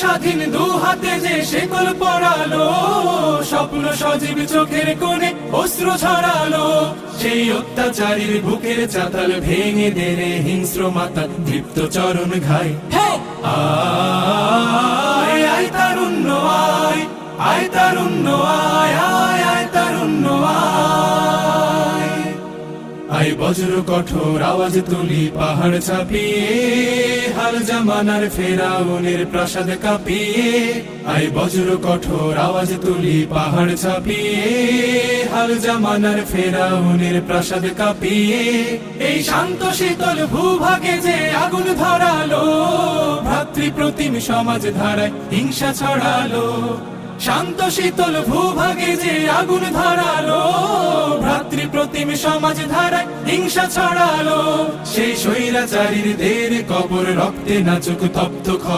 স্বাধীন দু হাতে যে শেকল পড়ালো, স্বপ্ন সজীব চোখের কোণে অস্ত্র ছড়ালো। সেই অত্যাচারীর বুকের চাতাল ভেঙে দেনে হিংস্র মাতা দীপ্ত চরণ ঘাই। আয় আয় তারুণ্য আয়, আয় তারুণ্য আয়, আয় আয় তারুণ্য আয়। আয় বজ্র কঠোর আওয়াজ তুলি পাহাড় ছাপিয়ে, হাল জামানার ফেরাউনের প্রাসাদ কাঁপিয়ে। আয় বজ্র কঠোর আওয়াজ তুলি পাহাড় ছাপিয়ে, হাল জামানার ফেরাউনের প্রাসাদ কাঁপিয়ে। এই শান্ত শীতল ভূভাগে যে আগুন ধরালো, ভ্রাতৃ প্রতিম সমাজ ধারায় হিংসা ছড়ালো। শান্ত শীতল ভূভাগে যে আগুন ধরালো, ভ্রাতৃ প্রতিম সমাজ ধারায় হিংসা ছড়ালো। সেই স্বৈরাচারীর দের কবর রক্তে নাচুক তপ্ত